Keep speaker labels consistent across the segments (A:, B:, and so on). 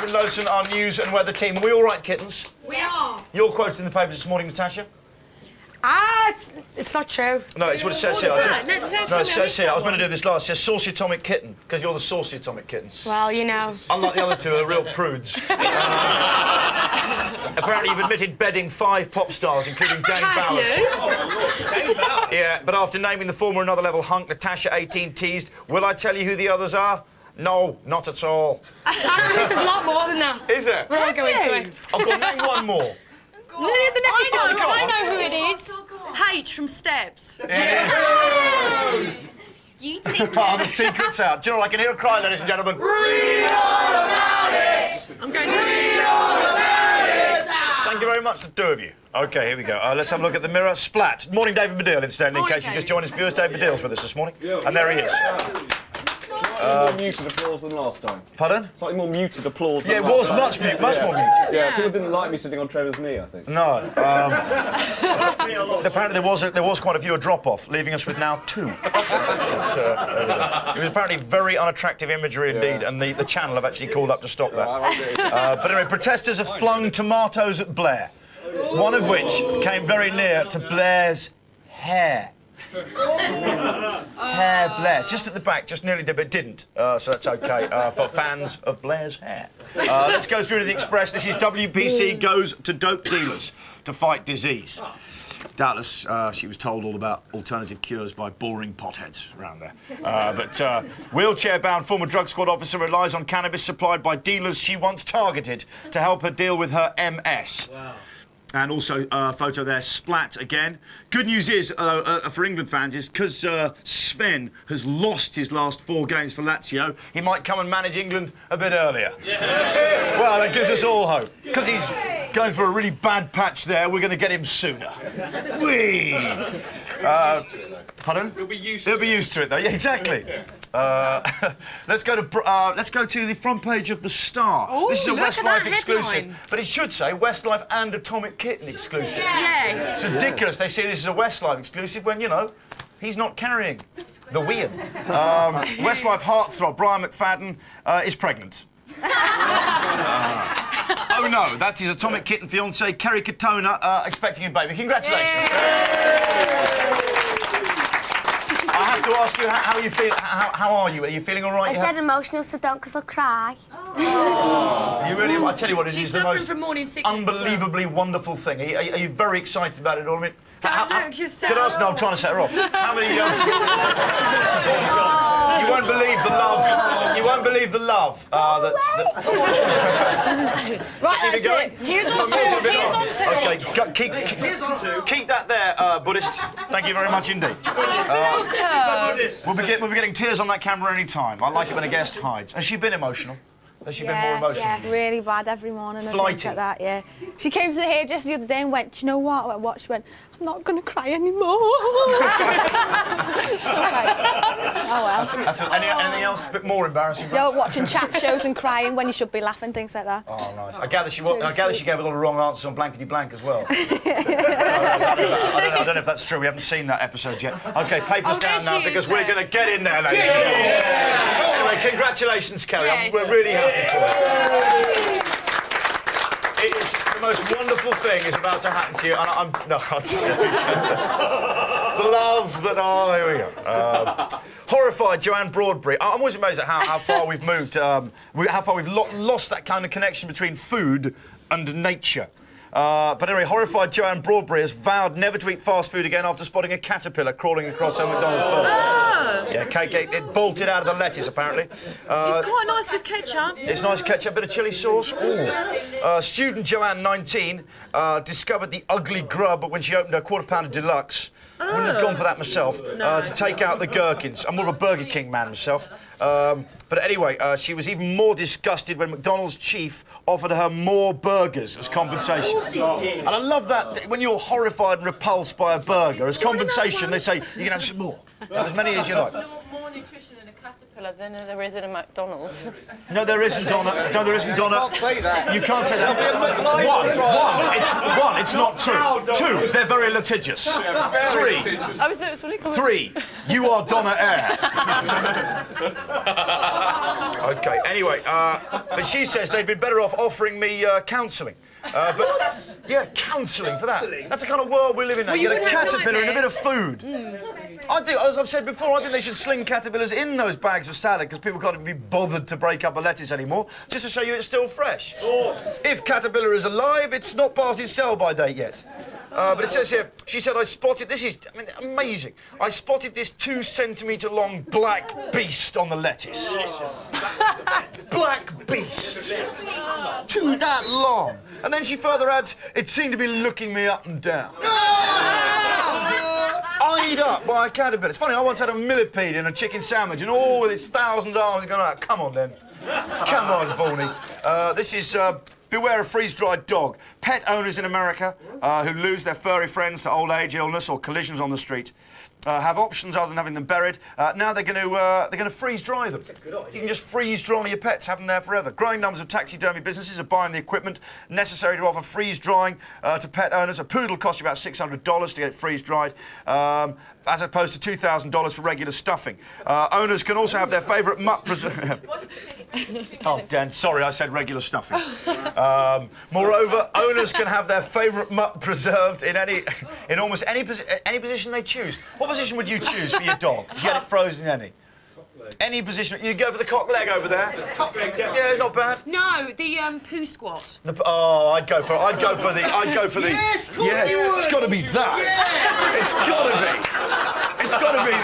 A: Lowson, our news and weather team. Are we all right, kittens?
B: We are.
A: Your quotes in the papers this morning, Natasha?
B: It's not true.
A: No, it's what it says here. No, it says here. I was going to do this last. It says saucy atomic kitten, because you're the saucy atomic kittens.
B: Well, you know.
A: Unlike the other two, are real prudes. Apparently, you've admitted bedding 5 pop stars, including Dane Bowers. Yeah, but after naming the former another level hunk, Natasha, 18, teased, "Will I tell you who the others are?" No, not at all.
B: Actually, there's a lot more than that.
A: Is there?
B: We're all going to it.
A: I've got name one more.
C: I know who it is. H from Steps.
D: You think
A: The secret's out. Do you know, I can hear a cry, ladies and gentlemen.
D: read all about it?
C: I'm going to...
D: Read all about it!
A: Thank you very much, the two of you. OK, here we go. Let's have a look at the mirror. Splat. Morning, David Baddiel, incidentally, in case you just joined us viewers. David Baddiel's with us this morning. And there he is.
E: More muted applause than last time.
A: Pardon?
E: Slightly more muted applause than
A: Yeah, it
E: last
A: was
E: time.
A: much more muted.
E: Yeah, people didn't like me sitting on Trevor's knee, I think.
A: No. Apparently there was quite a few a drop-off, leaving us with now 2. It was apparently very unattractive imagery indeed, and the channel have actually called up to stop that. But anyway, protesters have flung tomatoes at Blair, one of which came very near to Blair's hair. Hair Blair, just at the back, just nearly did, but didn't. So that's OK for fans of Blair's hair. Let's go through to the Express. This is WPC goes to dope dealers to fight disease. Doubtless, she was told all about alternative cures by boring potheads around there. But wheelchair-bound former drug squad officer relies on cannabis supplied by dealers she once targeted to help her deal with her MS. Wow. And also a photo there, splat again. Good news is, for England fans, is because Sven has lost his last 4 games for Lazio, he might come and manage England a bit earlier. Yeah. Well, that gives us all hope. Because he's going for a really bad patch there, we're going to get him sooner. Whee! Pardon? He'll be used to it, though. Yeah, exactly. Let's go to the front page of the Star.
C: Ooh,
A: this is a Westlife exclusive,
C: headline.
A: but it should say Westlife and Atomic Kitten exclusive.
C: Yes.
A: It's ridiculous. They see this as a Westlife exclusive when, you know, he's not carrying the wheel. Westlife heartthrob Brian McFadden is pregnant. Oh no, that's his Atomic Kitten fiancée Kerry Katona expecting a baby. Congratulations. I have to ask you, how are you feeling? How are you? Are you feeling all right?
F: I'm dead emotional, so don't, because I'll cry.
A: You really? I tell you what, it is the most
C: from morning sickness
A: unbelievably wonderful thing. Are you very excited about it all? I mean,
C: Don't look yourself.
A: Could I ask? No, I'm trying to set her off. How many? You won't believe the love. You won't believe the love.
C: Right, that's
A: going?
C: it. Tears on 2. Tears on 2.
A: Okay, keep that there, Buddhist. Thank you very much indeed. We'll be getting tears on that camera any time. I like it when a guest hides. Has she been emotional? Has she been more emotional?
F: Yeah, really bad every morning. And
A: Flighty.
F: things like that, yeah. She came to the hairdresser the other day and went, "Do you know what?" I went, "What?" She went, "I'm not going to cry anymore." Oh, well.
A: Anything else a bit more embarrassing?
F: You're watching chat shows and crying when you should be laughing, things like that.
A: Oh, nice. I gather she gave a lot of wrong answers on Blankety Blank as well. I don't know if that's true. We haven't seen that episode yet. OK, papers down now because we're going to get in there, ladies and gentlemen. Anyway, congratulations, Kerry.
C: Yes.
A: We're really happy for you. It is the most wonderful thing is about to happen to you, and I'm the love that. Oh, here we go. Horrified Joanne Broadbury. I'm always amazed at how far we've moved, how far we've lost that kind of connection between food and nature. But anyway, horrified Joanne Broadbury has vowed never to eat fast food again after spotting a caterpillar crawling across her McDonald's bowl. Yeah, cake, it bolted out of the lettuce, apparently.
C: It's quite nice with ketchup.
A: It's nice ketchup, bit of chilli sauce. Ooh. Student Joanne, 19, discovered the ugly grub when she opened her quarter pounder deluxe. Wouldn't have gone for that myself. To take out the gherkins. I'm more of a Burger King man myself. But anyway, she was even more disgusted when McDonald's chief offered her more burgers as compensation. And I love that when you're horrified and repulsed by a burger, as compensation, they say, you can have some more. Have as many as you like.
B: More nutrition in a caterpillar than there is in a McDonald's.
A: No, there isn't, Donna. No, there isn't, Donna.
E: You can't say that.
A: You can't say that. One, it's not true. Two, they're very litigious. Three, you are Donna Eyre. Okay, anyway, but she says they'd been better off offering me counselling. But yeah, counselling for that. That's the kind of world we live in now. You get a caterpillar and a bit of food. I think, as I've said before, I think they should sling caterpillars in those bags of salad because people can't even be bothered to break up a lettuce anymore, just to show you it's still fresh. If caterpillar is alive, it's not past its sell-by date yet. But it says here, she said, I spotted, this is amazing, I spotted this 2 centimetre long black beast on the lettuce. Black beast. That long. And then she further adds, it seemed to be looking me up and down. Eyed up by a caterpillar. It's funny, I once had a millipede in a chicken sandwich and all with its 1,000 arms going like, come on then. Come on, Vaughany. This is beware a freeze-dried dog. Pet owners in America who lose their furry friends to old age, illness or collisions on the street have options other than having them buried. Now they're going to freeze-dry them. You can just freeze-dry your pets, have them there forever. Growing numbers of taxidermy businesses are buying the equipment necessary to offer freeze-drying to pet owners. A poodle costs you about $600 to get it freeze-dried, as opposed to $2,000 for regular stuffing. Owners can also have their favourite mutt preserved. Oh, Dan, sorry, I said regular stuffing. Moreover, owners can have their favourite mutt preserved in almost any position they choose. What position would you choose for your dog? Get it frozen in any position. You go for the cock leg over there. Yeah, not bad.
B: No, the poo squat.
A: I'd go for the. Yes, of course you would. It's got to be that. Yes. It's got to be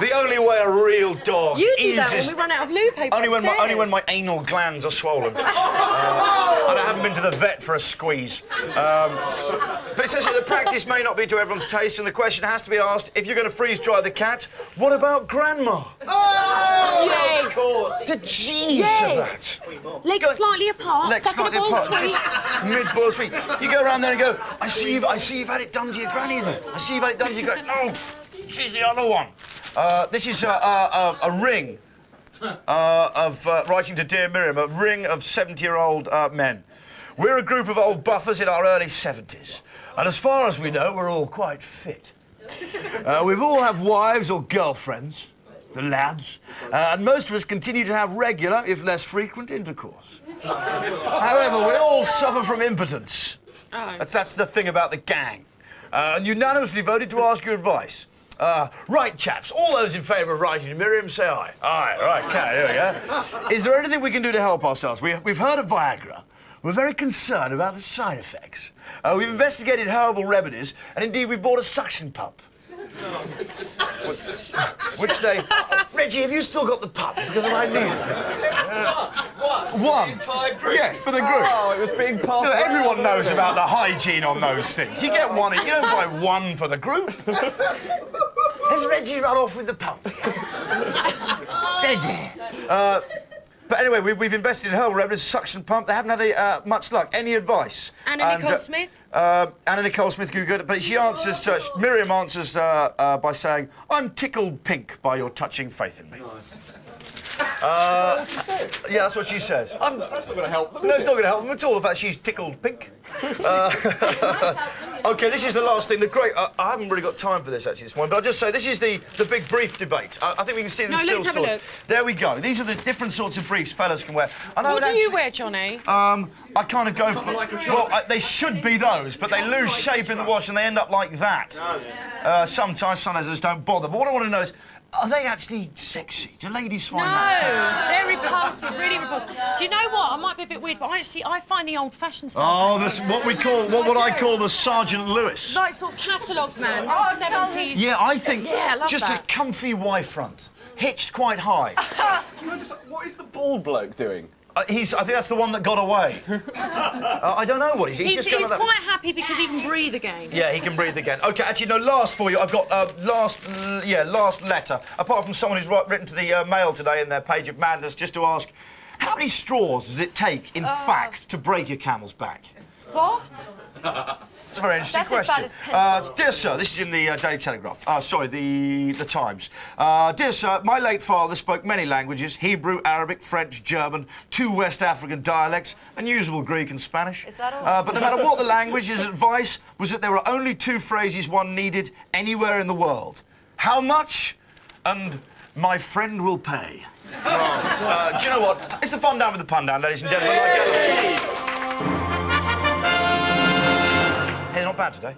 A: the only way a real dog
B: You do
A: eases.
B: that when we run out of loo paper.
A: Only when my anal glands are swollen. And I haven't been to the vet for a squeeze. But it says here the practice may not be to everyone's taste, and the question has to be asked: if you're going to freeze dry the cat, what about Grandma?
B: Oh, yes.
A: Of course. The genius of that.
B: Legs slightly apart.
A: Legs slightly apart. Mid-ball sweep. You go around there and go, I see you've had it done to your granny then. I see you've had it done to your granny. Oh, she's the other one. This is a ring of writing to Dear Miriam, a ring of 70-year-old men. We're a group of old buffers in our early 70s, and as far as we know, we're all quite fit. We've all have wives or girlfriends, the lads, and most of us continue to have regular, if less frequent, intercourse. However, we all suffer from impotence. That's the thing about the gang. And unanimously voted to ask your advice. Right, chaps, all those in favour of writing to Miriam, say aye. Aye, right, okay, here we go. Is there anything we can do to help ourselves? We've heard of Viagra. We're very concerned about the side effects. We've investigated herbal remedies, and indeed we've bought a suction pump. Which they... Reggie, have you still got the pump? Because I need it. One. Yes, for the group.
E: Oh, it was being passed around.
A: Everyone knows about the hygiene on those things. You get one, you don't buy one for the group. Has Reggie run off with the pump? Reggie. But anyway, we've invested in herbal remedies, suction pump. They haven't had much luck. Any advice?
B: Anna Nicole Smith?
A: Anna Nicole Smith, good. But she answers, Miriam answers by saying, I'm tickled pink by your touching faith in me. Nice. Yeah, that's what she says.
E: That's not going to help them.
A: No, it's not going to help them at all. In fact, she's tickled pink. OK, this is the last thing. The great... I haven't really got time for this, actually, this morning, but I'll just say this is the big brief debate. I think we can see them still.
B: Let's have a look.
A: There we go. These are the different sorts of briefs fellas can wear.
B: What do you wear, Johnny?
A: I kind of go for... Well, they should be those, but they lose shape in the wash and they end up like that. Sometimes I just don't bother. But what I want to know is, are they actually sexy? Do ladies find that sexy?
B: They're repulsive, really repulsive. Do you know what? I might be a bit weird, but I find the old-fashioned stuff.
A: Oh, that's what I call the Sergeant Lewis.
B: Like sort of catalogue man, 70s.
A: Yeah, I think
B: I love
A: just
B: that.
A: a comfy Y front, hitched quite high.
E: What is the bald bloke doing?
A: I think that's the one that got away. I don't know what he's
B: He's
A: just going like
B: quite happy because he can breathe again.
A: Yeah, he can breathe again. OK, actually, no, last for you. I've got last letter. Apart from someone who's written to the Mail today in their Page of Madness just to ask, how many straws does it take, in fact, to break a camel's back?
C: What?
A: It's a very interesting
C: That's
A: question.
C: as bad as pencils.
A: Dear sir, this is in the Daily Telegraph. Sorry, the Times. Dear sir, my late father spoke many languages: Hebrew, Arabic, French, German, 2 West African dialects, and usable Greek and Spanish.
C: Is that all?
A: But no matter what the language, his advice was that there were only 2 phrases one needed anywhere in the world: how much and my friend will pay. Do you know what? It's the fun down with the pun down, ladies and gentlemen. Hey, not bad today.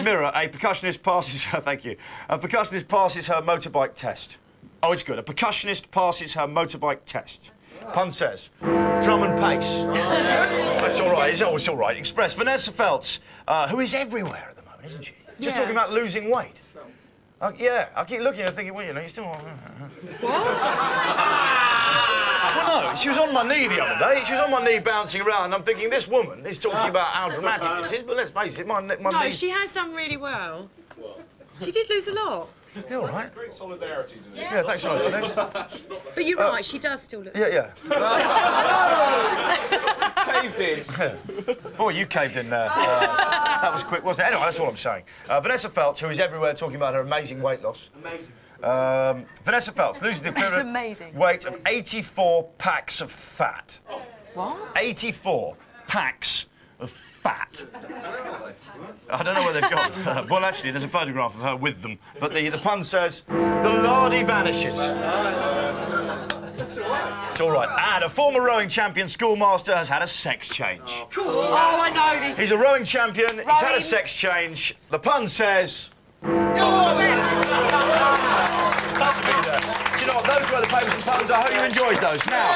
A: Mirror, a percussionist passes her... Thank you. A percussionist passes her motorbike test. Oh, it's good. A percussionist passes her motorbike test. Pun says, drum and pace. That's all right. It's always all right. Express. Vanessa Feltz, who is everywhere at the moment, isn't she? Just talking about losing weight. Yeah, I keep looking and thinking, well, you know, you're still... Well, no, she was on my knee the other day. She was on my knee bouncing around, and I'm thinking, this woman is talking about how dramatic this is, but let's face it, my
B: No,
A: knee...
B: she has done really well. She did lose a lot.
A: Yeah, all right.
E: Great solidarity, Denise.
A: Yeah, thanks so much, Denise.
B: But you're right, she does still look...
A: Yeah.
E: Caved in.
A: Boy, you caved in there. That was quick, wasn't it? Anyway, that's all I'm saying. Vanessa Feltz, who is everywhere talking about her amazing weight loss.
G: Amazing.
A: Vanessa Feltz loses the equivalent
C: amazing.
A: weight of 84 packs of fat.
B: What?
A: 84 packs of fat. I don't know where they've gone. Well, actually, there's a photograph of her with them. But the pun says, the lardy vanishes. It's all right. And a former rowing champion schoolmaster has had a sex change.
B: Oh, I know this.
A: He's a rowing champion. He's had a sex change. The pun says... Do you know what? Those were the papers and puns. I hope you enjoyed those. Now,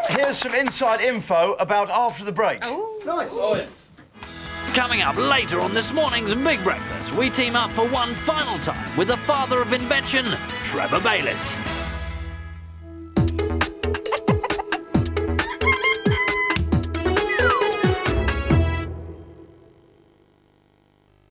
A: here's some inside info about after the break.
B: Oh.
G: Nice.
H: Coming up later on this morning's Big Breakfast, we team up for one final time with the father of invention, Trevor Bayliss.